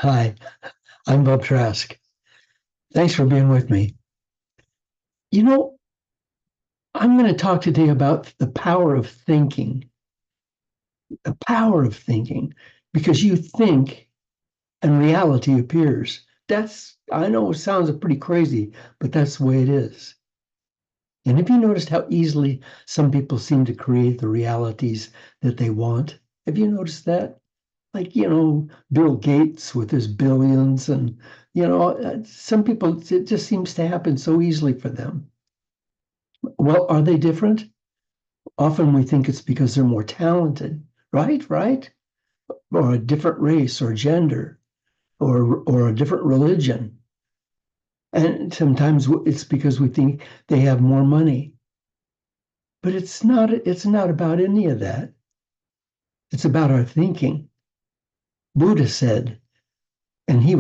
Hi, I'm Bob Trask. Thanks for being with me. You know, I'm going to talk today about the power of thinking, because you think and reality appears. I know it sounds pretty crazy, but that's the way it is. And have you noticed how easily some people seem to create the realities that they want? Have you noticed that? Like, Bill Gates with his billions, and, some people, it just seems to happen so easily for them. Well, are they different? Often we think it's because they're more talented, right? Right? Or a different race or gender or a different religion. And sometimes it's because we think they have more money. But it's not about any of that. It's about our thinking. Buddha said, and I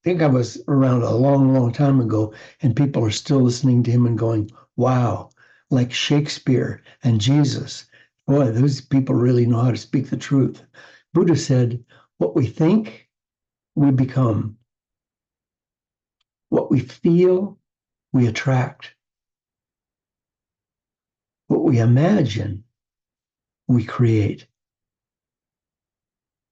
think I was around a long, long time ago, and people are still listening to him and going, wow, like Shakespeare and Jesus. Boy, those people really know how to speak the truth. Buddha said, what we think, we become. What we feel, we attract. What we imagine, we create.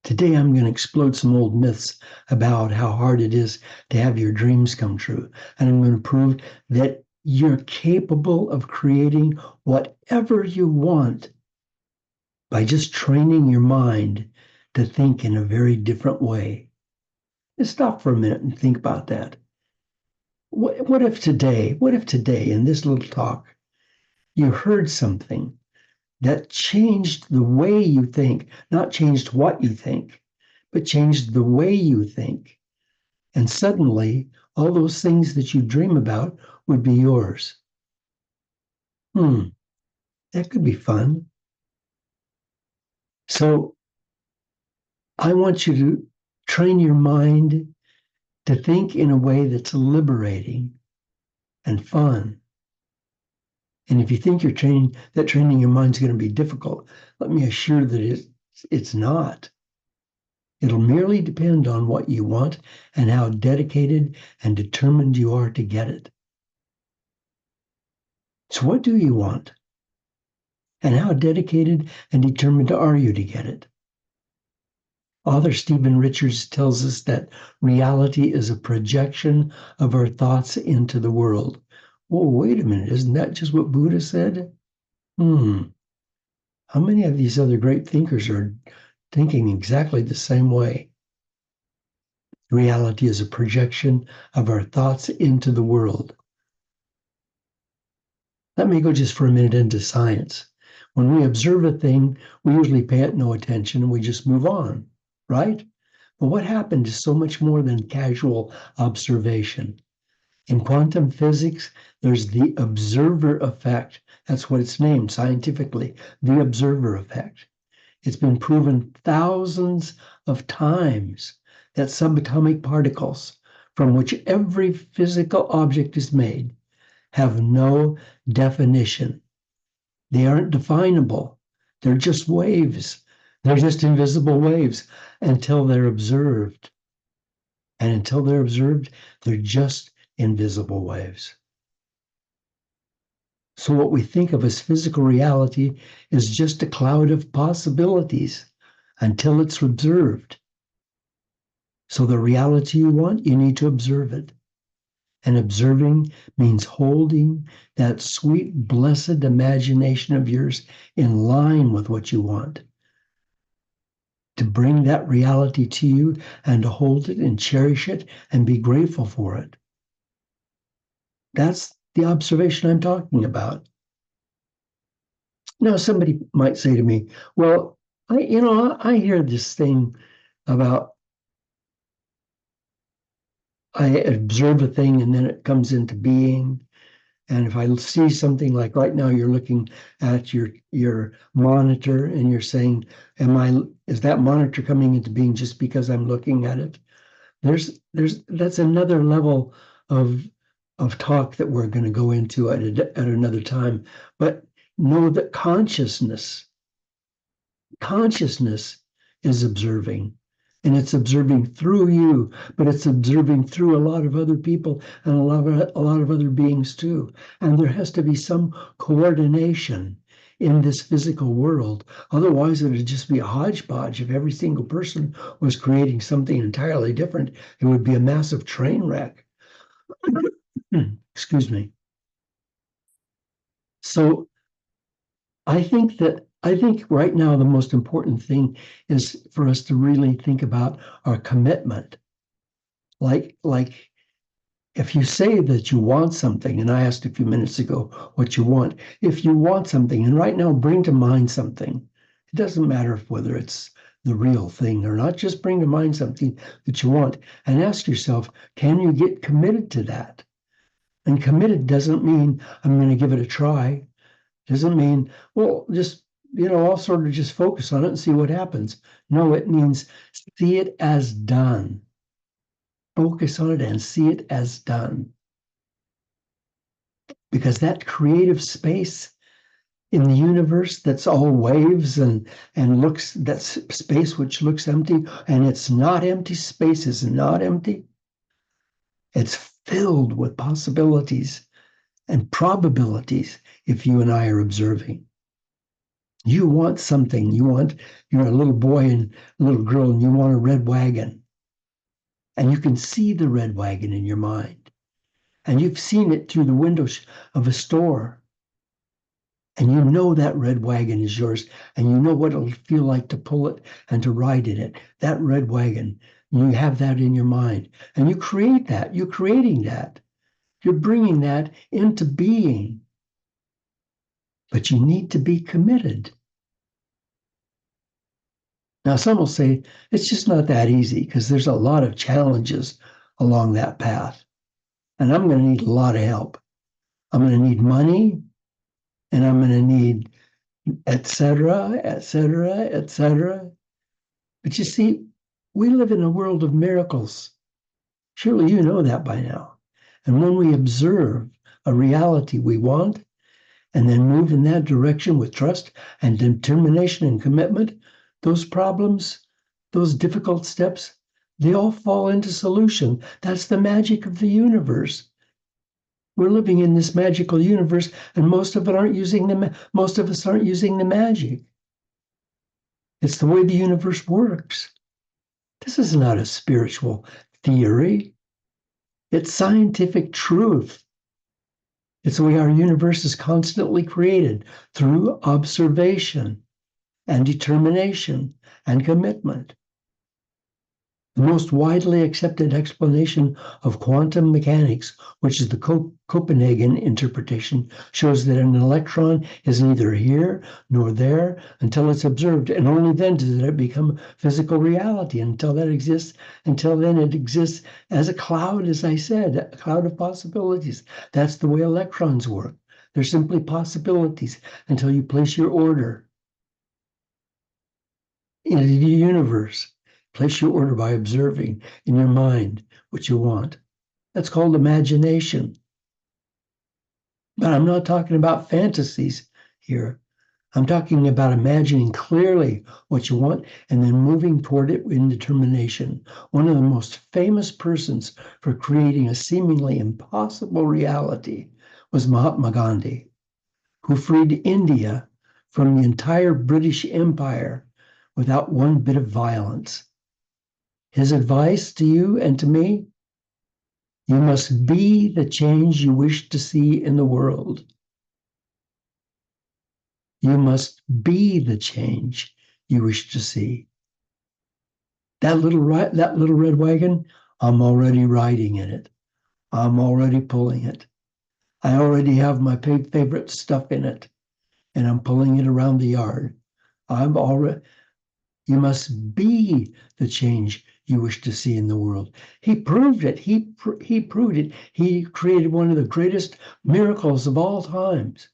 Today, I'm going to explode some old myths about how hard it is to have your dreams come true. And I'm going to prove that you're capable of creating whatever you want by just training your mind to think in a very different way. Just stop for a minute and think about that. What if today, in this little talk, you heard something that changed the way you think, not changed what you think, but changed the way you think. And suddenly, all those things that you dream about would be yours. Hmm, that could be fun. So I want you to train your mind to think in a way that's liberating and fun. And if you think training your mind's going to be difficult, let me assure that it's not. It'll merely depend on what you want and how dedicated and determined you are to get it. So, what do you want? And how dedicated and determined are you to get it? Author Stephen Richards tells us that reality is a projection of our thoughts into the world. Whoa, wait a minute. Isn't that just what Buddha said? Hmm. How many of these other great thinkers are thinking exactly the same way? Reality is a projection of our thoughts into the world. Let me go just for a minute into science. When we observe a thing, we usually pay it no attention and we just move on, right? But what happened is so much more than casual observation. In quantum physics, there's the observer effect. That's what it's named scientifically, the observer effect. It's been proven thousands of times that subatomic particles, from which every physical object is made, have no definition. They aren't definable. They're just waves. They're just invisible waves until they're observed. And until they're observed, they're just invisible waves. So, what we think of as physical reality is just a cloud of possibilities until it's observed. So, the reality you want, you need to observe it. And observing means holding that sweet, blessed imagination of yours in line with what you want, to bring that reality to you and to hold it and cherish it and be grateful for it. That's the observation I'm talking about. Now, somebody might say to me, well, I hear this thing about I observe a thing and then it comes into being. And if I see something like right now, you're looking at your monitor and you're saying, is that monitor coming into being just because I'm looking at it? That's another level of talk that we're going to go into at another time. But know that consciousness is observing, and it's observing through you, but it's observing through a lot of other people and a lot of other beings too. And there has to be some coordination in this physical world. Otherwise, it would just be a hodgepodge. If every single person was creating something entirely different, it would be a massive train wreck. Excuse me. So I think right now the most important thing is for us to really think about our commitment. Like if you say that you want something, and I asked a few minutes ago what you want, if you want something, and right now bring to mind something, it doesn't matter whether it's the real thing or not, just bring to mind something that you want and ask yourself, can you get committed to that? And committed doesn't mean I'm going to give it a try. Doesn't mean, well, just, I'll sort of just focus on it and see what happens. No, it means see it as done. Focus on it and see it as done. Because that creative space in the universe that's all waves and looks, that space which looks empty, and it's not empty, space is not empty. It's filled with possibilities and probabilities if you and I are observing. You want something. You're a little boy and a little girl, and you want a red wagon. And you can see the red wagon in your mind. And you've seen it through the windows of a store. And you know that red wagon is yours. And you know what it'll feel like to pull it and to ride in it. That red wagon. And you have that in your mind. And you create that. You're creating that. You're bringing that into being. But you need to be committed. Now, some will say it's just not that easy because there's a lot of challenges along that path. And I'm going to need a lot of help. I'm going to need money, and I'm going to need et cetera, et cetera, et cetera. But you see, we live in a world of miracles. Surely you know that by now. And when we observe a reality we want and then move in that direction with trust and determination and commitment, those problems, those difficult steps, they all fall into solution. That's the magic of the universe. We're living in this magical universe, and most of us aren't using the magic. It's the way the universe works. This is not a spiritual theory. It's scientific truth. It's the way our universe is constantly created through observation and determination and commitment. The most widely accepted explanation of quantum mechanics, which is the Copenhagen interpretation, shows that an electron is neither here nor there until it's observed, and only then does it become physical reality. Until then, it exists as a cloud, as I said, a cloud of possibilities. That's the way electrons work. They're simply possibilities until you place your order in the universe. Place your order by observing in your mind what you want. That's called imagination. But I'm not talking about fantasies here. I'm talking about imagining clearly what you want and then moving toward it in determination. One of the most famous persons for creating a seemingly impossible reality was Mahatma Gandhi, who freed India from the entire British Empire without one bit of violence. His advice to you and to me, you must be the change you wish to see in the world. You must be the change you wish to see. That little red wagon, I'm already riding in it. I'm already pulling it. I already have my favorite stuff in it, and I'm pulling it around the yard. You must be the change you wish to see in the world. He proved it. He proved it. He created one of the greatest miracles of all times.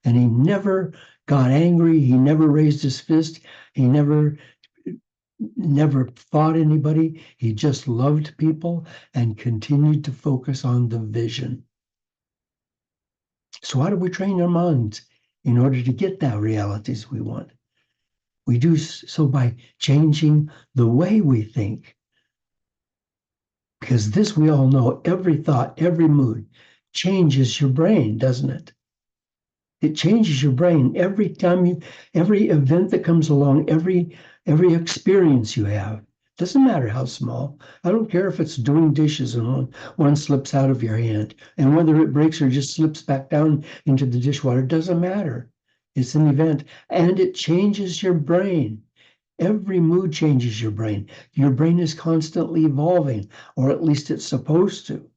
And he never got angry. He never raised his fist. He never fought anybody. He just loved people and continued to focus on the vision. So how do we train our minds in order to get that realities we want? We do so by changing the way we think. Because this we all know, every thought, every mood changes your brain, doesn't it? It changes your brain every time every event that comes along, every experience you have. Doesn't matter how small. I don't care if it's doing dishes and one slips out of your hand, and whether it breaks or just slips back down into the dishwater, doesn't matter. It's an event, and it changes your brain. Every mood changes your brain. Your brain is constantly evolving, or at least it's supposed to.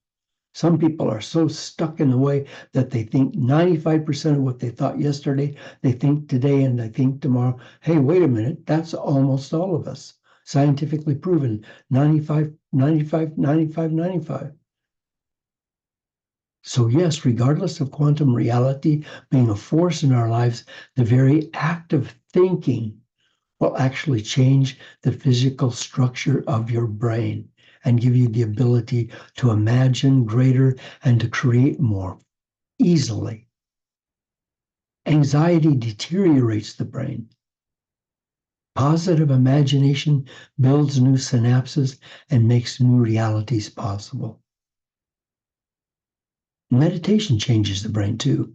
Some people are so stuck in the way that they think 95% of what they thought yesterday, they think today and they think tomorrow. Hey, wait a minute, that's almost all of us. Scientifically proven 95, 95, 95, 95. So, yes, regardless of quantum reality being a force in our lives, the very act of thinking will actually change the physical structure of your brain and give you the ability to imagine greater and to create more easily. Anxiety deteriorates the brain. Positive imagination builds new synapses and makes new realities possible. Meditation changes the brain too.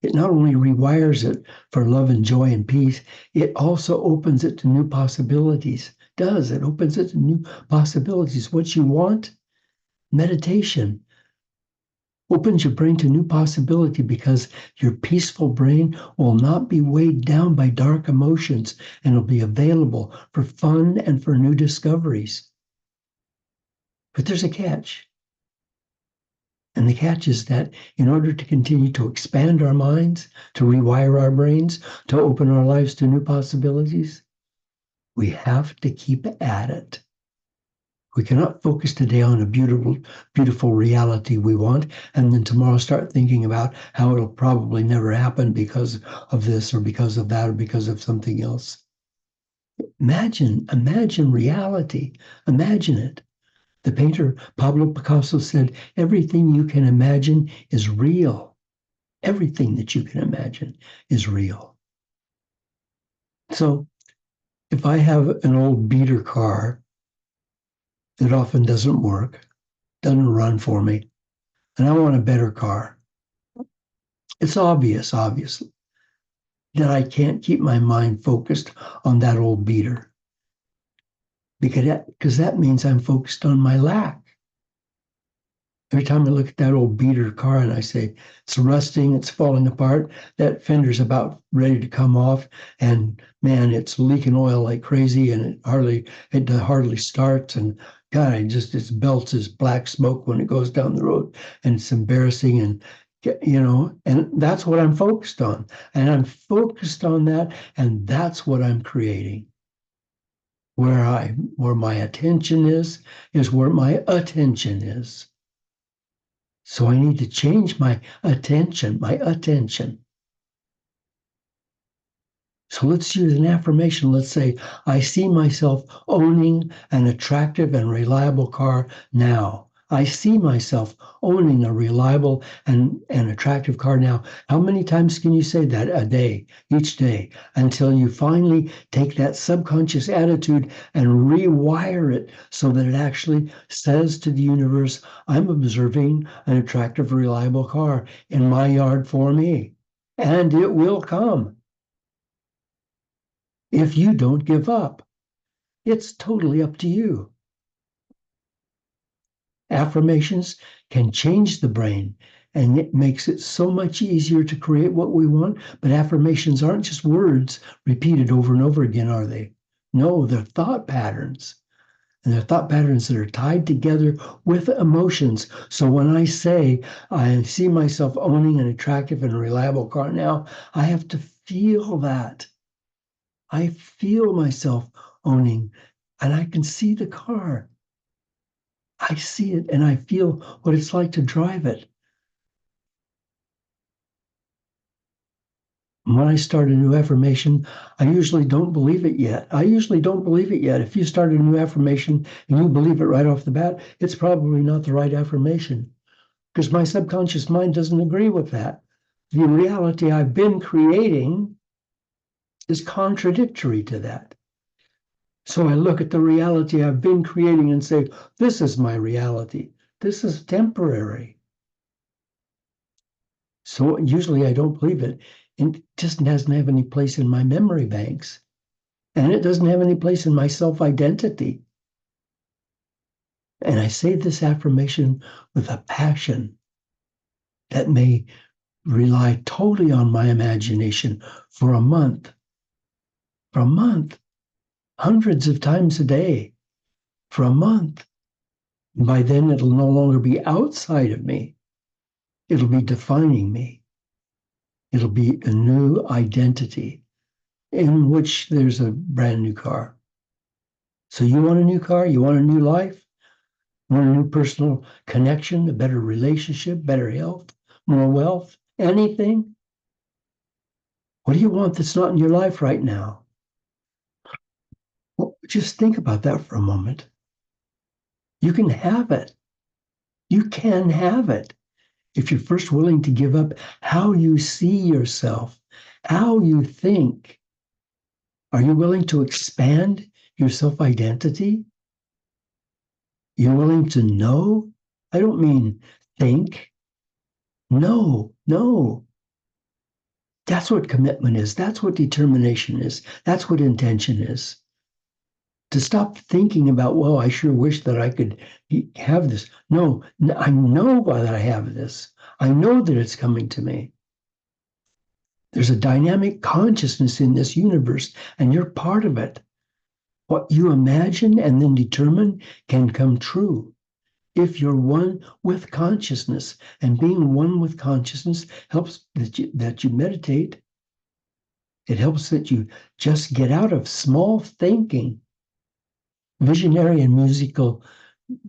It not only rewires it for love and joy and peace, it also opens it to new possibilities. It opens it to new possibilities. What you want, meditation opens your brain to new possibility because your peaceful brain will not be weighed down by dark emotions and will be available for fun and for new discoveries. But there's a catch. And the catch is that in order to continue to expand our minds, to rewire our brains, to open our lives to new possibilities, we have to keep at it. We cannot focus today on a beautiful reality we want, and then tomorrow start thinking about how it'll probably never happen because of this or because of that or because of something else. Imagine reality. Imagine it. The painter Pablo Picasso said, everything you can imagine is real. Everything that you can imagine is real. So if I have an old beater car that often doesn't work, doesn't run for me, and I want a better car, it's obviously, that I can't keep my mind focused on that old beater because that means I'm focused on my lack. Every time I look at that old beater car and I say, it's rusting, it's falling apart, that fender's about ready to come off, and man, it's leaking oil like crazy, and it hardly starts, and God, it belches this black smoke when it goes down the road, and it's embarrassing, and and that's what I'm focused on. And I'm focused on that, and that's what I'm creating. Where my attention is where my attention is. So I need to change my attention. So let's use an affirmation. Let's say, I see myself owning an attractive and reliable car now. I see myself owning a reliable and attractive car now. How many times can you say that a day, each day, until you finally take that subconscious attitude and rewire it so that it actually says to the universe, I'm observing an attractive, reliable car in my yard for me. And it will come if you don't give up. It's totally up to you. Affirmations can change the brain, and it makes it so much easier to create what we want. But affirmations aren't just words repeated over and over again, are they? No, they're thought patterns. And they're thought patterns that are tied together with emotions. So when I say I see myself owning an attractive and reliable car now, I have to feel that. I feel myself owning, and I can see the car. I see it and I feel what it's like to drive it. When I start a new affirmation, I usually don't believe it yet. If you start a new affirmation and you believe it right off the bat, it's probably not the right affirmation because my subconscious mind doesn't agree with that. The reality I've been creating is contradictory to that. So I look at the reality I've been creating and say, this is my reality. This is temporary. So usually I don't believe it. It just doesn't have any place in my memory banks. And it doesn't have any place in my self identity. And I say this affirmation with a passion that may rely totally on my imagination for a month, hundreds of times a day, for a month. And by then, it'll no longer be outside of me, it'll be defining me. It'll be a new identity in which there's a brand new car. So, you want a new car? You want a new life? You want a new personal connection, a better relationship, better health, more wealth, anything? What do you want that's not in your life right now? Well, just think about that for a moment. You can have it. You can have it if you're first willing to give up how you see yourself, how you think. Are you willing to expand your self identity? You're willing to know? I don't mean think. No, no. That's what commitment is. That's what determination is. That's what intention is. To stop thinking about, well, I sure wish that I could have this. No, I know that I have this. I know that it's coming to me. There's a dynamic consciousness in this universe, and you're part of it. What you imagine and then determine can come true if you're one with consciousness. And being one with consciousness helps that you meditate. It helps that you just get out of small thinking. Visionary and musical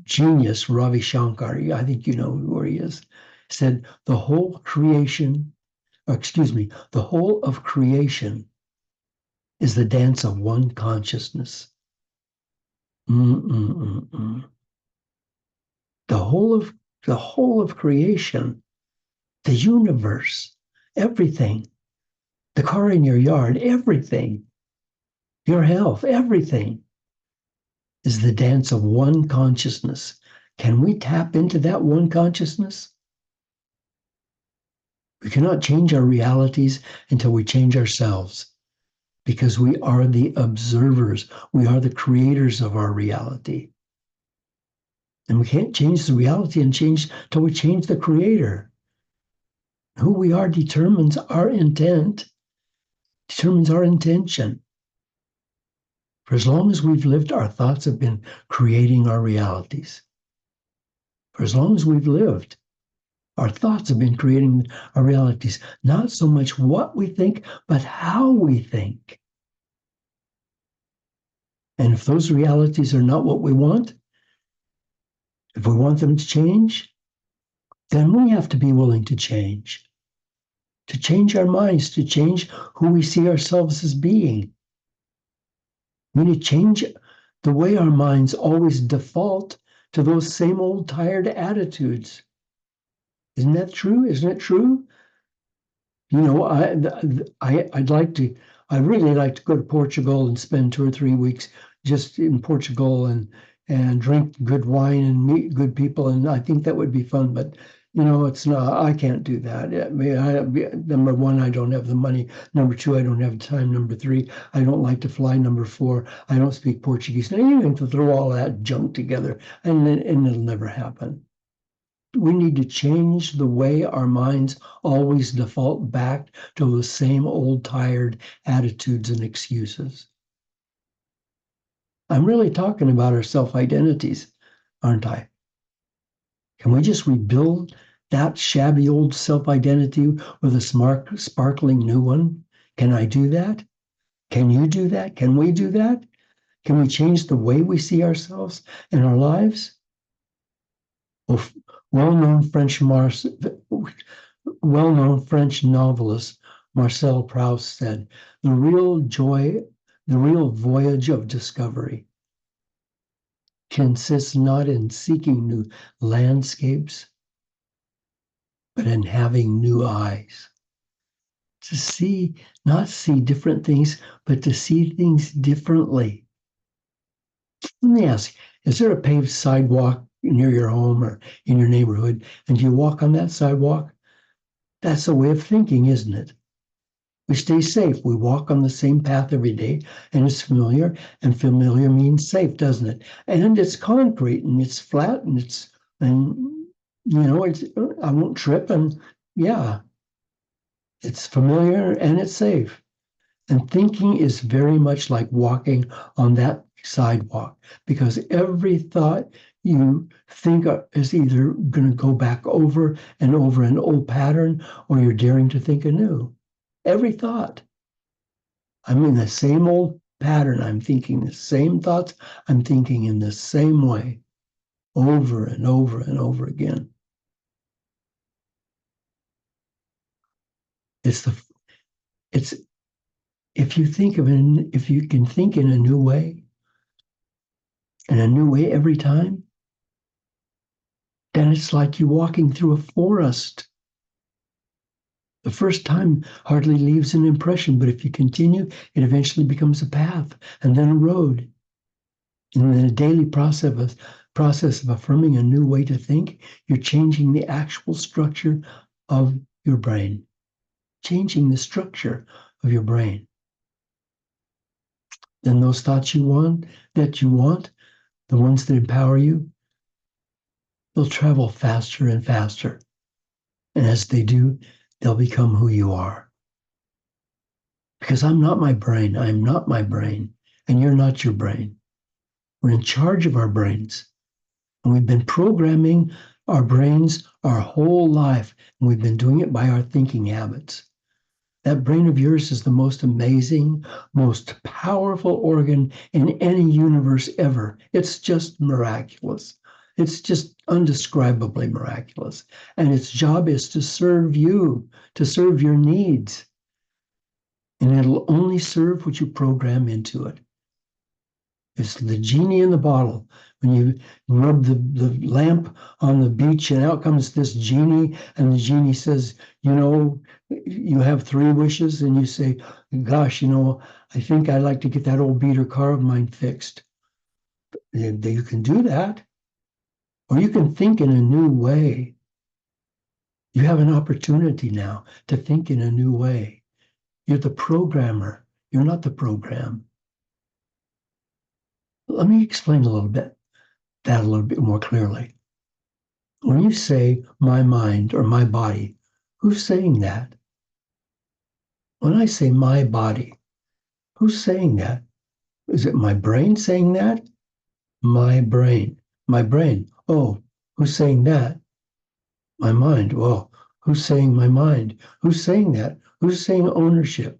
genius Ravi Shankar, I think you know where he is, said the whole creation, the whole of creation is the dance of one consciousness. Mm-mm-mm-mm. The whole of creation, the universe, everything, the car in your yard, everything, your health, everything is the dance of one consciousness. Can we tap into that one consciousness? We cannot change our realities until we change ourselves, because we are the observers. We are the creators of our reality. And we can't change the reality until we change the creator. Who we are determines our intent, determines our intention. For as long as we've lived, our thoughts have been creating our realities. For as long as we've lived, our thoughts have been creating our realities. Not so much what we think, but how we think. And if those realities are not what we want, if we want them to change, then we have to be willing to change our minds, to change who we see ourselves as being. We need to change the way our minds always default to those same old tired attitudes. Isn't that true? Isn't it true? You know, I really like to go to Portugal and spend 2 or 3 weeks just in Portugal and drink good wine and meet good people, and I think that would be fun. But you know, it's not. I can't do that. I mean, number one, I don't have the money. Number two, I don't have the time. Number three, I don't like to fly. Number four, I don't speak Portuguese. Now you have to throw all that junk together, and it'll never happen. We need to change the way our minds always default back to the same old tired attitudes and excuses. I'm really talking about our self-identities, aren't I? Can we just rebuild that shabby old self-identity with a smart, sparkling new one? Can I do that? Can you do that? Can we do that? Can we change the way we see ourselves and our lives? Well, well-known French well-known French novelist Marcel Proust said, the real joy, the real voyage of discovery consists not in seeking new landscapes, but in having new eyes. to see, not see different things, but to see things differently. Let me ask, is there a paved sidewalk near your home or in your neighborhood, and you walk on that sidewalk? That's a way of thinking, isn't it? We stay safe. We walk on the same path every day, and it's familiar, and familiar means safe, doesn't it? And it's concrete, and it's flat, and it's, I won't trip, and yeah, it's familiar and it's safe. And thinking is very much like walking on that sidewalk because every thought you think is either going to go back over and over an old pattern or you're daring to think anew. Every thought. I'm in the same old pattern. I'm thinking the same thoughts. I'm thinking in the same way over and over and over again. It's the it's if you think of it, if you can think in a new way, and a new way every time, then it's like you walking through a forest. The first time hardly leaves an impression, but if you continue, it eventually becomes a path and then a road. And in the daily process of affirming a new way to think, you're changing the actual structure of your brain, changing the structure of your brain. Then those thoughts that you want, the ones that empower you, they'll travel faster and faster. And as they do, they'll become who you are. Because I'm not my brain. I'm not my brain. And you're not your brain. We're in charge of our brains. And we've been programming our brains our whole life. And we've been doing it by our thinking habits. That brain of yours is the most amazing, most powerful organ in any universe ever. It's just miraculous. It's just undescribably miraculous. And its job is to serve you, to serve your needs. And it'll only serve what you program into it. It's the genie in the bottle. When you rub the lamp on the beach and out comes this genie, and the genie says, you have 3 wishes, and you say, gosh, I think I'd like to get that old beater car of mine fixed. You can do that. Or you can think in a new way. You have an opportunity now to think in a new way. You're the programmer. You're not the program. Let me explain a little bit more clearly. When you say my mind or my body, who's saying that? When I say my body, who's saying that? Is it my brain saying that? My brain. My brain. Oh, who's saying that? My mind. Well, who's saying my mind? Who's saying that? Who's saying ownership?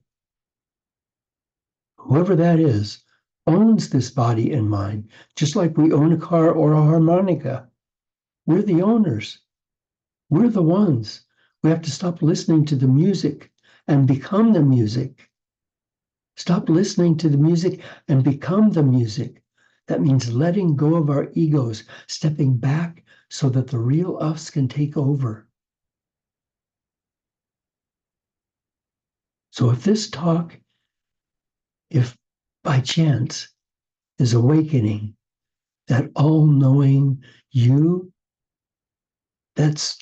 Whoever that is owns this body and mind, just like we own a car or a harmonica. We're the owners. We're the ones. We have to stop listening to the music and become the music. Stop listening to the music and become the music. That means letting go of our egos, stepping back so that the real us can take over. So if this talk, if by chance, is awakening that all-knowing you, that's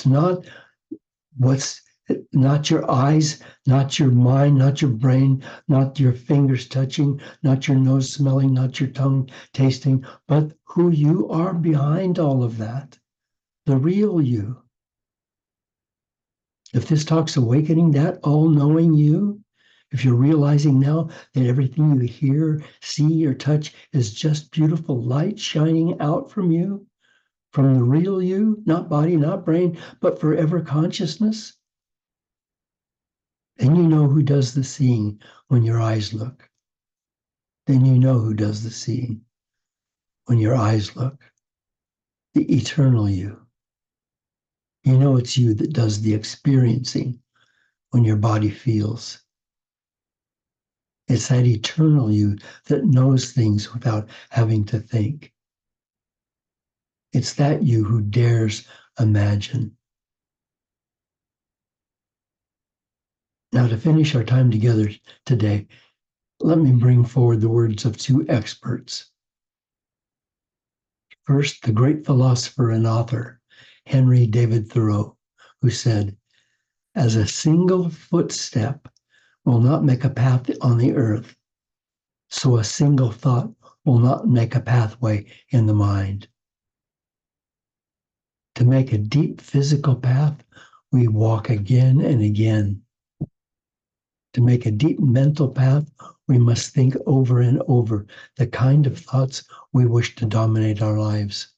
not what's not your eyes, not your mind, not your brain, not your fingers touching, not your nose smelling, not your tongue tasting, but who you are behind all of that, the real you. If this talk's awakening that all-knowing you, if you're realizing now that everything you hear, see, or touch is just beautiful light shining out from you, from the real you, not body, not brain, but forever consciousness, then you know who does the seeing when your eyes look. Then you know who does the seeing when your eyes look. The eternal you. You know it's you that does the experiencing when your body feels. It's that eternal you that knows things without having to think. It's that you who dares imagine. Now, to finish our time together today, let me bring forward the words of two experts. First, the great philosopher and author, Henry David Thoreau, who said, "As a single footstep will not make a path on the earth, so a single thought will not make a pathway in the mind. To make a deep physical path, we walk again and again. To make a deep mental path, we must think over and over the kind of thoughts we wish to dominate our lives.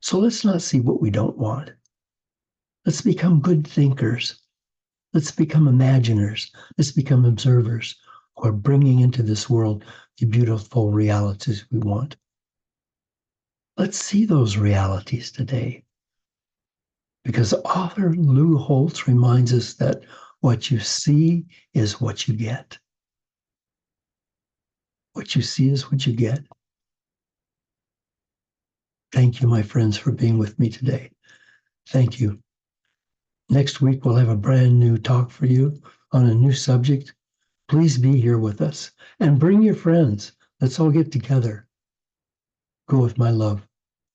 So let's not see what we don't want. Let's become good thinkers. Let's become imaginers. Let's become observers who are bringing into this world the beautiful realities we want. Let's see those realities today. Because author Lou Holtz reminds us that what you see is what you get. What you see is what you get. Thank you, my friends, for being with me today. Thank you. Next week, we'll have a brand new talk for you on a new subject. Please be here with us and bring your friends. Let's all get together. Go with my love.